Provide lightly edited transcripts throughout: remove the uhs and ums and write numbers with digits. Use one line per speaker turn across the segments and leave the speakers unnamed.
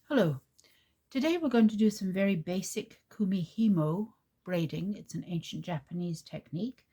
Hello, today we're going to do some very basic Kumihimo braiding. It's an ancient Japanese technique.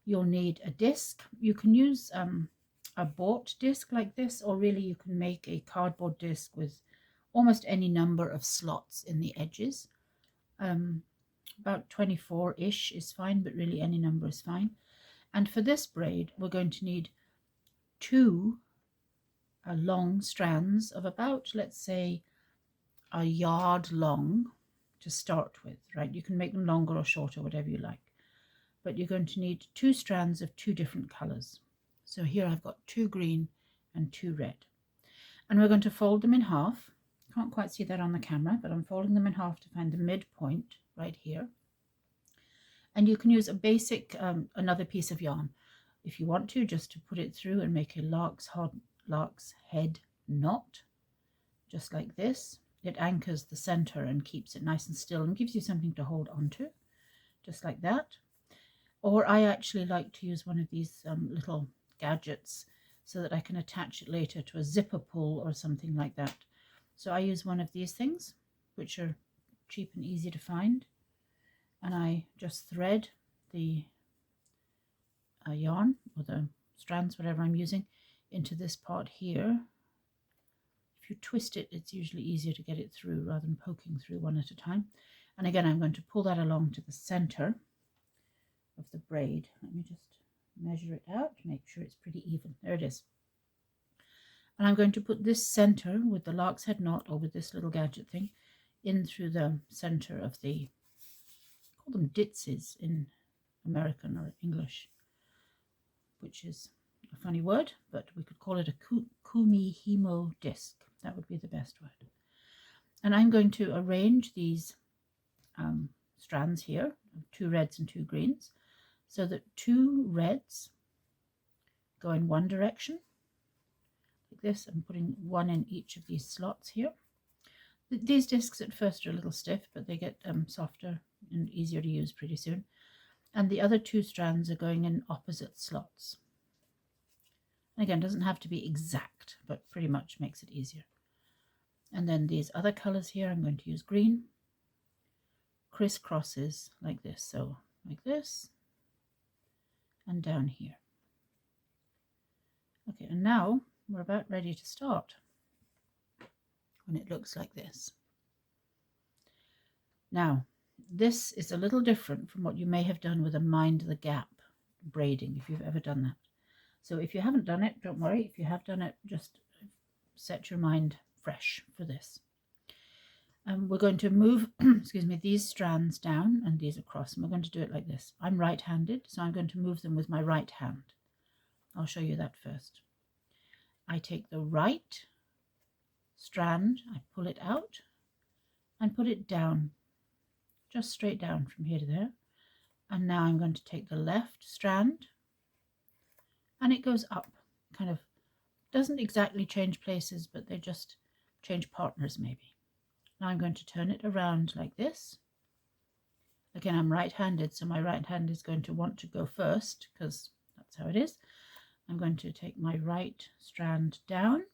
You'll need a disc. You can use a bought disc like this, or really you can make a cardboard disc with almost any number of slots in the edges. About 24-ish is fine, but really any number is fine. And for this braid, we're going to need two long strands of about, let's say, a yard long to start with, right? You can make them longer or shorter, whatever you like. But you're going to need two strands of two different colors. So here I've got two green and two red. And we're going to fold them in half. Can't quite see that on the camera, but I'm folding them in half to find the midpoint right here. And you can use a basic, another piece of yarn if you want to, just to put it through and make a lark's head knot, just like this. It anchors the center and keeps it nice and still and gives you something to hold onto, just like that. Or I actually like to use one of these little gadgets so that I can attach it later to a zipper pull or something like that. So I use one of these things, which are cheap and easy to find, and I just thread the yarn or the strands, whatever I'm using, into this part here. If you twist it, it's usually easier to get it through rather than poking through one at a time. And again, I'm going to pull that along to the center of the braid. Let me just measure it out to make sure it's pretty even. There it is. And I'm going to put this center with the lark's head knot, or with this little gadget thing, in through the center of the, call them ditzes in American or English, which is a funny word, but we could call it a Kumihimo disc. That would be the best word. And I'm going to arrange these strands here, two reds and two greens, so that two reds go in one direction, like this. I'm putting one in each of these slots here. These discs at first are a little stiff, but they get softer and easier to use pretty soon. And the other two strands are going in opposite slots. And again, doesn't have to be exact, but pretty much makes it easier. And then these other colors here, I'm going to use green, crisscrosses like this. So like this, and down here. Okay, and now we're about ready to start when it looks like this. Now, this is a little different from what you may have done with a mind the gap braiding, if you've ever done that. So if you haven't done it, don't worry. If you have done it, just set your mind fresh for this. We're going to move, excuse me, these strands down and these across, and we're going to do it like this. I'm right-handed, so I'm going to move them with my right hand. I'll show you that first. I take the right strand, I pull it out and put it down, just straight down from here to there. And now I'm going to take the left strand, and it goes up, kind of doesn't exactly change places, but they just change partners maybe. Now I'm going to turn it around like this. Again, I'm right-handed, so my right hand is going to want to go first because that's how it is. I'm going to take my right strand down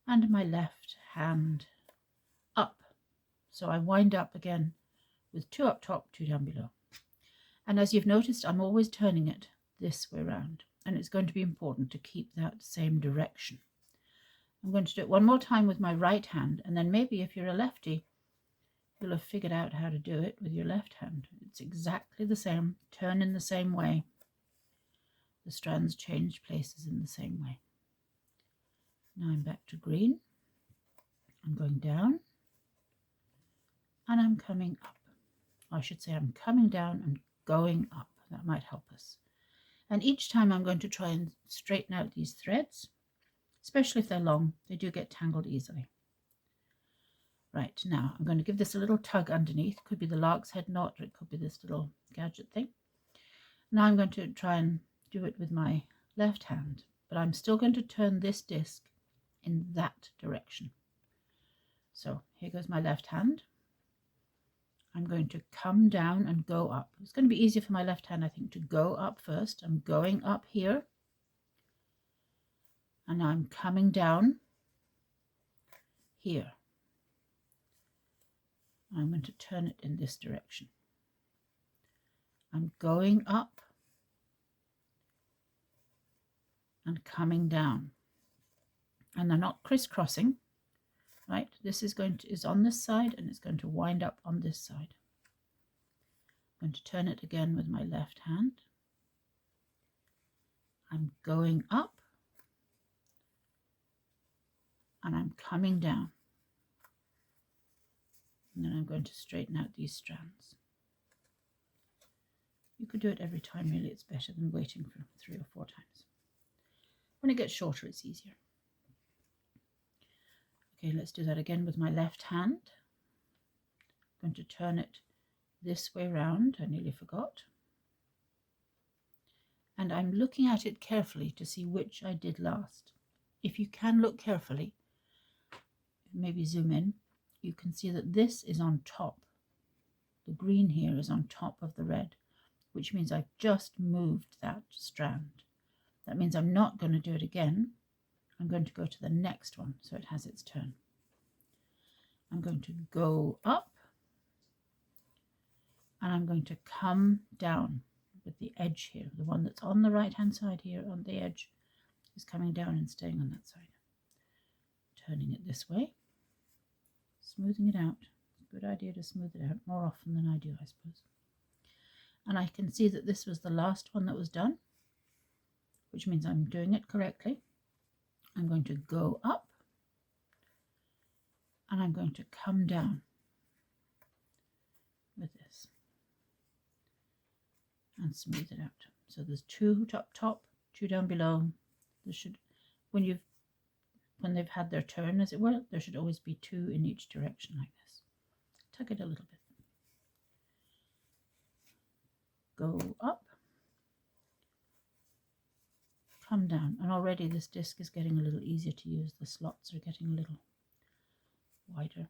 and my left hand up. So I wind up again with two up top, two down below. And as you've noticed, I'm always turning it this way around. And it's going to be important to keep that same direction. I'm going to do it one more time with my right hand, and then maybe if you're a lefty, you'll have figured out how to do it with your left hand. It's exactly the same, turn in the same way. The strands change places in the same way. Now I'm back to green. I'm going down, and I'm coming up. I should say I'm coming down and going up. That might help us. And each time I'm going to try and straighten out these threads, especially if they're long. They do get tangled easily. Right, now I'm going to give this a little tug underneath. Could be the lark's head knot, or it could be this little gadget thing. Now I'm going to try and do it with my left hand, but I'm still going to turn this disc in that direction. So here goes my left hand. I'm going to come down and go up. It's going to be easier for my left hand, I think, to go up first. I'm going up here, and I'm coming down here. I'm going to turn it in this direction. I'm going up and coming down, and they're not crisscrossing, right? This is on this side, and it's going to wind up on this side. I'm going to turn it again with my left hand. I'm going up and I'm coming down, and then I'm going to straighten out these strands. You could do it every time, really. It's better than waiting for 3 or 4 times. When it gets shorter, it's easier. Okay, let's do that again with my left hand. I'm going to turn it this way round. I nearly forgot. And I'm looking at it carefully to see which I did last. If you can look carefully, maybe zoom in, you can see that this is on top. The green here is on top of the red, which means I've just moved that strand. That means I'm not going to do it again. I'm going to go to the next one so it has its turn. I'm going to go up and I'm going to come down with the edge here. The one that's on the right hand side here on the edge is coming down and staying on that side. Turning it this way, smoothing it out. Good idea to smooth it out more often than I do, I suppose. And I can see that this was the last one that was done, which means I'm doing it correctly. I'm going to go up and I'm going to come down with this and smooth it out. So there's 2 top, 2 down below. There should, when they've had their turn, as it were, there should always be 2 in each direction like this. Tuck it a little bit. Go up, come down, and already this disc is getting a little easier to use. The slots are getting a little wider.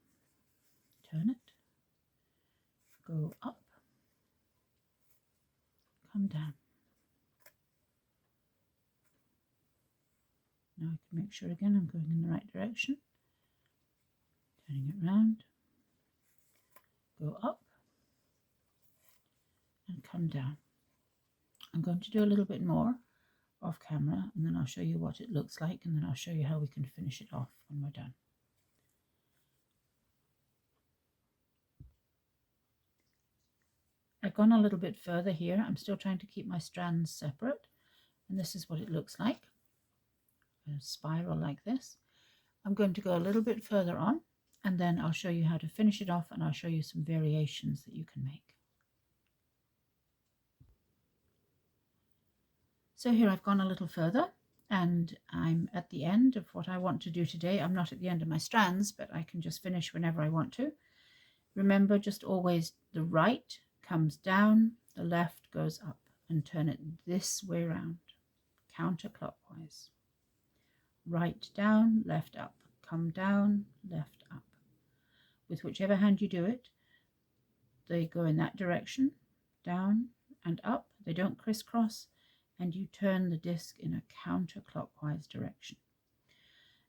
Turn it, go up, come down. Now I can make sure again I'm going in the right direction. Turning it round, go up and come down. I'm going to do a little bit more off camera, and then I'll show you what it looks like, and then I'll show you how we can finish it off when we're done. I've gone a little bit further here. I'm still trying to keep my strands separate, and this is what it looks like. A spiral like this. I'm going to go a little bit further on, and then I'll show you how to finish it off, and I'll show you some variations that you can make. So here I've gone a little further, and I'm at the end of what I want to do today. I'm not at the end of my strands, but I can just finish whenever I want to. Remember, just always the right comes down, the left goes up, and turn it this way round, counterclockwise. Right down, left up, come down, left up. With whichever hand you do it, they go in that direction, down and up. They don't crisscross, and you turn the disc in a counterclockwise direction.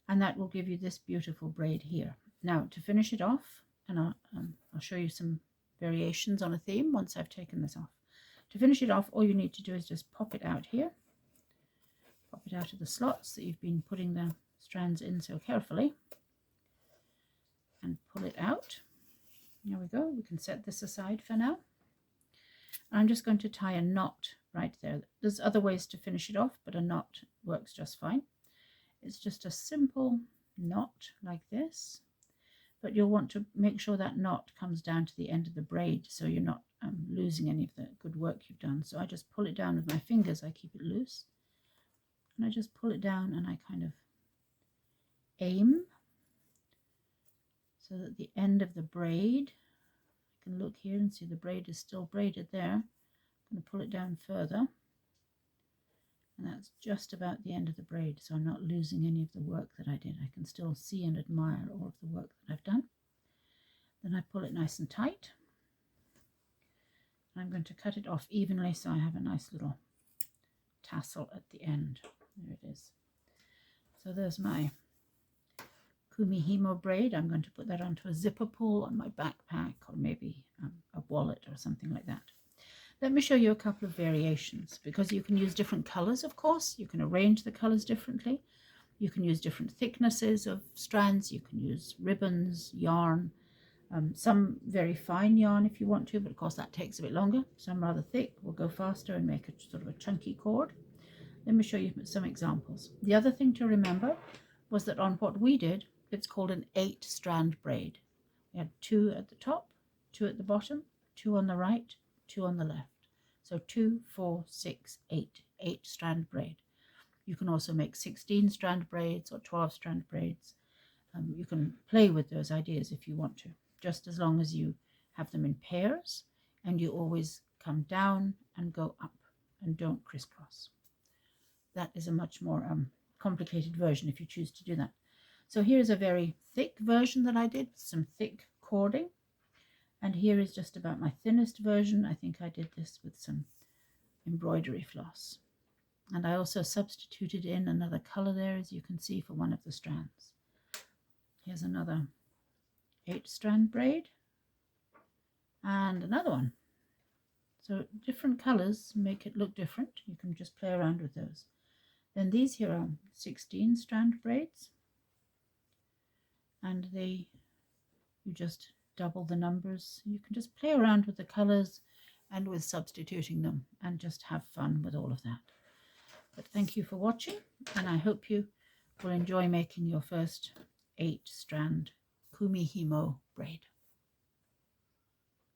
And that will give you this beautiful braid here. Now, to finish it off, and I'll show you some variations on a theme once I've taken this off. To finish it off, all you need to do is just pop it out here. Pop it out of the slots that you've been putting the strands in so carefully. And pull it out. There we go. We can set this aside for now. I'm just going to tie a knot right there. There's other ways to finish it off, but a knot works just fine. It's just a simple knot like this, but you'll want to make sure that knot comes down to the end of the braid so you're not losing any of the good work you've done. So I just pull it down with my fingers. I keep it loose, and I just pull it down, and I kind of aim so that the end of the braid, I can look here and see the braid is still braided there. I'm going to pull it down further, and that's just about the end of the braid, so I'm not losing any of the work that I did. I can still see and admire all of the work that I've done. Then I pull it nice and tight. I'm going to cut it off evenly so I have a nice little tassel at the end. There it is. So there's my Kumihimo braid. I'm going to put that onto a zipper pull on my backpack, or maybe a wallet or something like that. Let me show you a couple of variations, because you can use different colors, of course. You can arrange the colors differently. You can use different thicknesses of strands. You can use ribbons, yarn, some very fine yarn if you want to, but of course that takes a bit longer. Some rather thick will go faster and make a sort of a chunky cord. Let me show you some examples. The other thing to remember was that on what we did, it's called an 8-strand braid. We had 2 at the top, 2 at the bottom, 2 on the right, 2 on the left. So 2, 4, 6, 8, 8-strand braid. You can also make 16-strand braids or 12-strand braids. You can play with those ideas if you want to, just as long as you have them in pairs and you always come down and go up and don't crisscross. That is a much more complicated version if you choose to do that. So here's a very thick version that I did with some thick cording. And here is just about my thinnest version. I think I did this with some embroidery floss. And I also substituted in another color there, as you can see, for one of the strands. Here's another 8-strand braid and another one. So different colors make it look different. You can just play around with those. Then these here are 16-strand braids, and you just double the numbers. You can just play around with the colors and with substituting them and just have fun with all of that. But thank you for watching, and I hope you will enjoy making your first 8-strand Kumihimo braid.